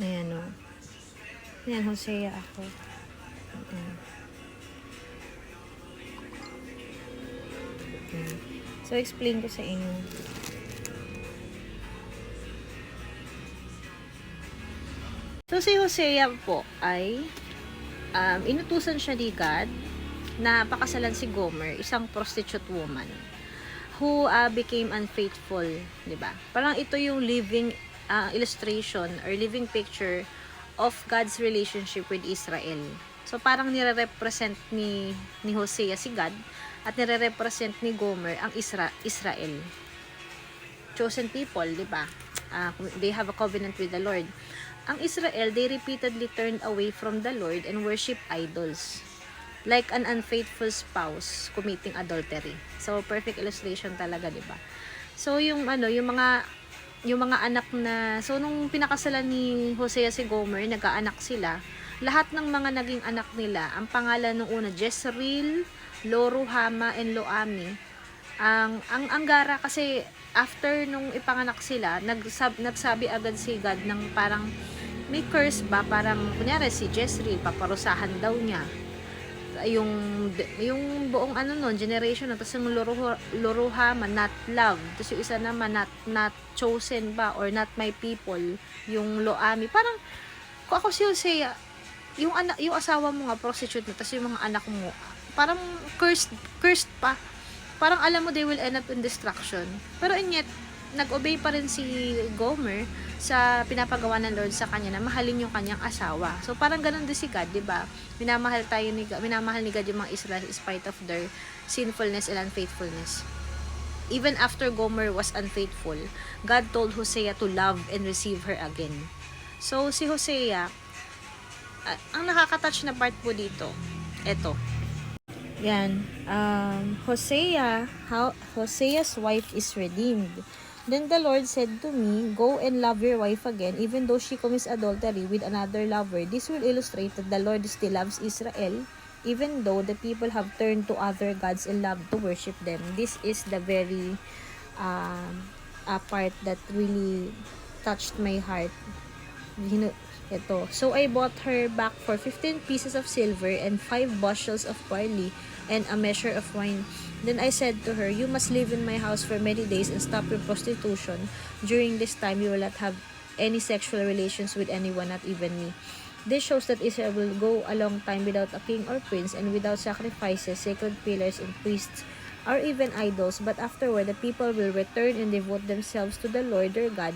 Ayan o. Ayan, Hosea ako. Ayan. Ayan. So, explain ko sa inyo. So, si Hosea po ay inutusan siya ni God na pakasalan si Gomer, isang prostitute woman who became unfaithful, 'di ba? Parang ito yung living illustration or living picture of God's relationship with Israel. So parang nire-represent ni Hosea si God at nire-represent ni Gomer ang Israel. Chosen people, 'di ba? They have a covenant with the Lord. Ang Israel, they repeatedly turned away from the Lord and worship idols. Like an unfaithful spouse committing adultery. So perfect illustration talaga, 'di ba? So yung yung mga anak na so nung pinakasalan ni Hosea si Gomer, nagkaanak sila. Lahat ng mga naging anak nila, ang pangalan nung una Jezreel, Lo-ruhama and Lo-ami. Ang gara kasi after nung ipanganak sila, nagsabi agad si God ng parang may curse ba, parang kunyari si Jezreel paparusahan daw niya yung buong generation, tapos yung Lo-ruhama, not love, tapos yung isa naman not chosen ba or not my people, yung Lo-ami. Parang kung ako si Hosea, yung asawa mo nga prostitute na, tapos yung mga anak mo parang cursed pa, parang alam mo they will end up in destruction. Pero yet nag-obey pa rin si Gomer sa pinapagawa ng Lord sa kanya na mahalin yung kanyang asawa. So parang ganun din si God, 'di ba? Minamahal ni God yung mga Israel in spite of their sinfulness and unfaithfulness. Even after Gomer was unfaithful, God told Hosea to love and receive her again. So si Hosea, ang nakaka-touch na part po dito, eto. Yan. Hosea's wife is redeemed. Then the Lord said to me, go and love your wife again, even though she commits adultery with another lover. This will illustrate that the Lord still loves Israel, even though the people have turned to other gods and love to worship them. This is the very part that really touched my heart. Ito. So I bought her back for 15 pieces of silver and 5 bushels of barley and a measure of wine. Then I said to her, you must live in my house for many days and stop your prostitution. During this time, you will not have any sexual relations with anyone, not even me. This shows that Israel will go a long time without a king or prince and without sacrifices, sacred pillars, and priests, or even idols, but afterward the people will return and devote themselves to the Lord their God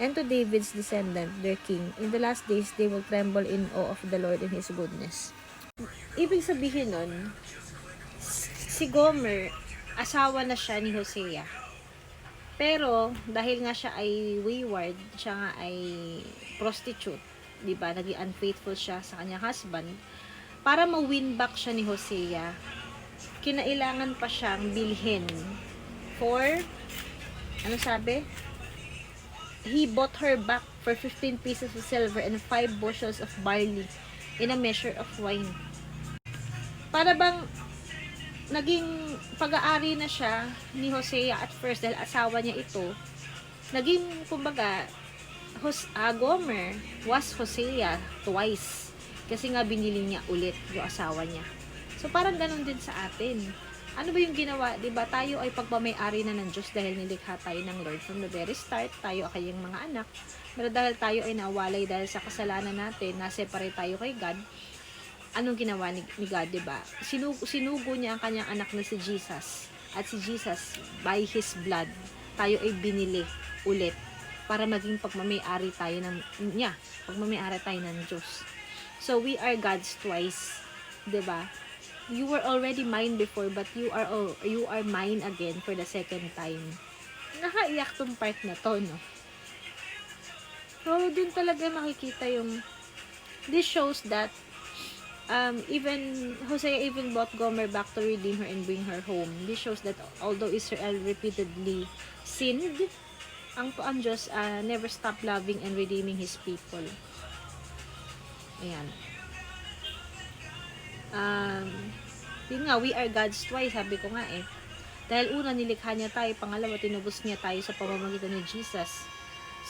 and to David's descendant, their king. In the last days, they will tremble in awe of the Lord and His goodness. Ibig sabihin nun, si Gomer, asawa na siya ni Hosea. Pero, dahil nga siya ay wayward, siya nga ay prostitute, diba? Naging unfaithful siya sa kanyang husband. Para ma-win back siya ni Hosea, kinailangan pa siyang bilhin for, ano sabi? He bought her back for 15 pieces of silver and 5 bushels of barley in a measure of wine. Para bang naging pag-aari na siya ni Hosea at first dahil asawa niya ito. Naging, kumbaga, Gomer was Hosea twice. Kasi nga binili niya ulit yung asawa niya. So parang ganun din sa atin. Ano ba yung ginawa? 'Di ba? Tayo ay pagmamay-ari na ng Diyos dahil nilikha tayo ng Lord from the very start. Tayo ay kanyang mga anak. Pero dahil tayo ay nawalay dahil sa kasalanan natin, na-separate tayo kay God. Anong ginawa ni God, 'di ba? Sinugo niya ang kanyang anak na si Jesus. At si Jesus, by His blood, tayo ay binili ulit para maging pagmamay-ari tayo niya. Pagmamay-ari tayo ng Diyos. So we are God's twice, 'di ba? You were already mine before, but you are mine again for the second time. Nakaiyak tong part na to, no? So, dun talaga makikita yung, this shows that, even, Hosea even bought Gomer back to redeem her and bring her home. This shows that, although Israel repeatedly sinned, ang Diyos never stopped loving and redeeming His people. Ayan. Yun nga, we are God's twice, sabi ko nga eh. Dahil una, nilikha niya tayo, pangalawa, tinubos niya tayo sa pamamagitan ni Jesus.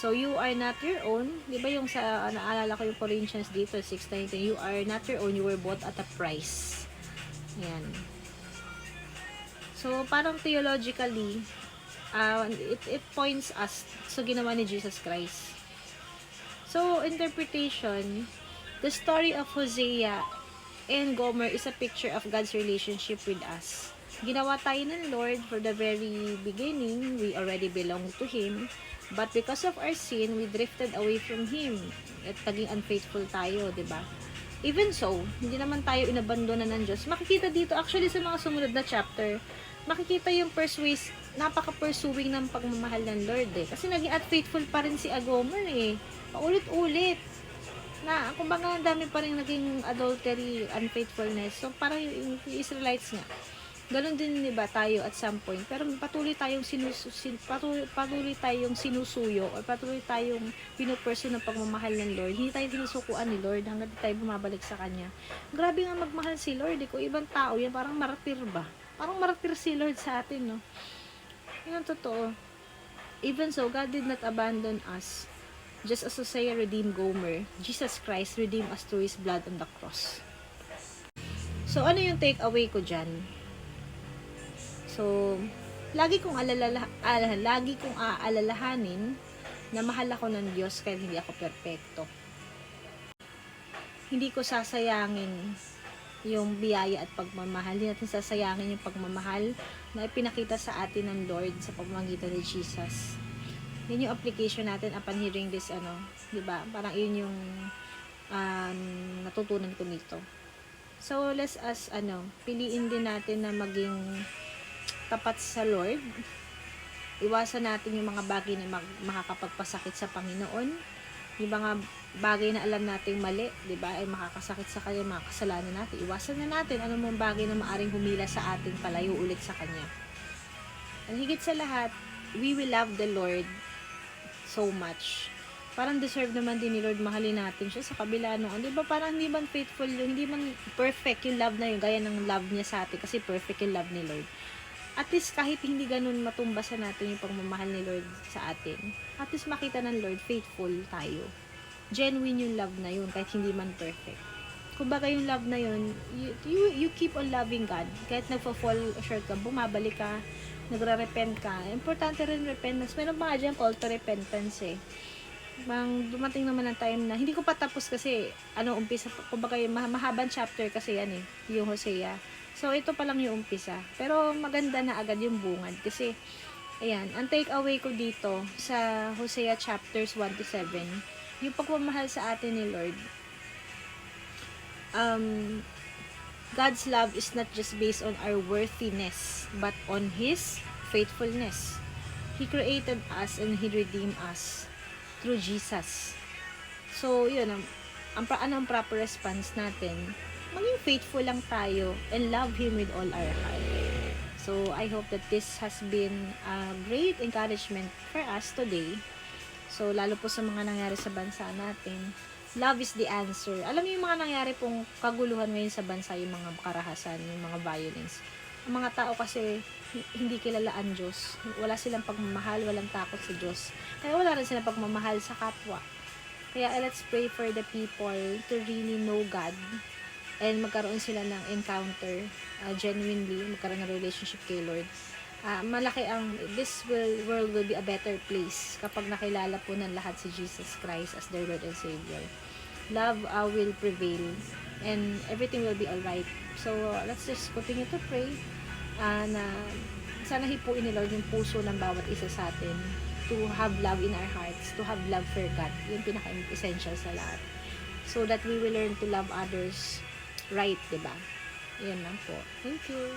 So, you are not your own. Di ba yung sa, naalala ko yung Corinthians dito, 6:19, you are not your own, you were bought at a price. Ayan. So, parang theologically, it points us sa ginawa ni Jesus Christ. So, interpretation, the story of Hosea and Gomer is a picture of God's relationship with us. Ginawa tayo ng Lord for the very beginning. We already belong to Him. But because of our sin, we drifted away from Him. At naging unfaithful tayo, di ba? Even so, hindi naman tayo inabandona ng Diyos. Makikita dito, actually sa mga sumunod na chapter, makikita yung napaka-pursuing ng pagmamahal ng Lord eh. Kasi naging unfaithful pa rin si Gomer eh. Paulit-ulit. Na, kumbaga, ang dami pa rin naging adultery, unfaithfulness. So, parang yung Israelites nga. Ganon din, diba, tayo at some point. Pero patuloy tayong sinusuyo o patuloy tayong pinupursu ng pagmamahal ng Lord. Hindi tayo sinusukuan ni Lord hanggang tayo bumabalik sa Kanya. Grabe nga magmahal si Lord. Kung ibang tao yan, parang martir ba? Parang martir si Lord sa atin, no? Yun ang totoo. Even so, God did not abandon us. Just as Hosea redeemed Gomer, Jesus Christ redeemed us through His blood on the cross. So, ano yung take away ko dyan? So, lagi kong aalalahanin na mahal ako ng Diyos kahit hindi ako perpekto. Hindi ko sasayangin yung biyaya at pagmamahal. Hindi natin sasayangin yung pagmamahal na ipinakita sa atin ng Lord sa pamamagitan ni Jesus. Yun yung application natin upon hearing this, diba? Parang yun yung natutunan ko nito. So, let's piliin din natin na maging tapat sa Lord. Iwasan natin yung mga bagay na makakapagpasakit sa Panginoon. Yung mga bagay na alam nating mali, di ba, ay makakasakit sa Kanya, mga kasalanan natin. Iwasan na natin anumang bagay na maaring humila sa ating palayo ulit sa Kanya. Ang higit sa lahat, we will love the Lord so much. Parang deserve naman din ni Lord mahalin natin siya sa kabila noon. Di ba, parang hindi man faithful yun, hindi man perfect yung love na yun, gaya ng love niya sa atin, kasi perfect yung love ni Lord. At least kahit hindi ganun matumbasan natin yung pagmamahal ni Lord sa atin, at least makita ng Lord, faithful tayo. Genuine yung love na yun, kahit hindi man perfect. Kumbaga yung love na yun, you keep on loving God. Kahit nagpa-fall short ka, bumabalik ka, nagre-repent ka. Importante rin repentance. Meron pa nga dyan call to repentance eh. Dumating naman ang time na, hindi ko pa tapos kasi, umpisa, kumbaga yung mahabang chapter kasi yan eh, yung Hosea. So, ito pa lang yung umpisa. Pero, maganda na agad yung bungad. Kasi, ayan, ang take away ko dito sa Hosea chapters 1-7, yung pagmamahal sa atin ni Lord. God's love is not just based on our worthiness, but on His faithfulness. He created us and He redeemed us through Jesus. So, yun, ang proper response natin? Maging faithful lang tayo and love Him with all our heart. So, I hope that this has been a great encouragement for us today. So, lalo po sa mga nangyari sa bansa natin, love is the answer. Alam niyo yung mga nangyari pong kaguluhan ngayon sa bansa, yung mga karahasan, yung mga violence. Ang mga tao kasi hindi kilala ang Diyos. Wala silang pagmamahal, walang takot sa Diyos. Kaya wala rin silang pagmamahal sa kapwa. Kaya let's pray for the people to really know God and magkaroon sila ng encounter, genuinely, magkaroon ng relationship kay Lord. Malaki this world will be a better place kapag nakilala po ng lahat si Jesus Christ as their Lord and Savior. Love will prevail and everything will be alright. So, let's just continue to pray na sana hipuin ni Lord yung puso ng bawat isa sa atin to have love in our hearts, to have love for God. Yung pinaka-essential sa lahat. So that we will learn to love others right, diba? Yan lang po. Thank you.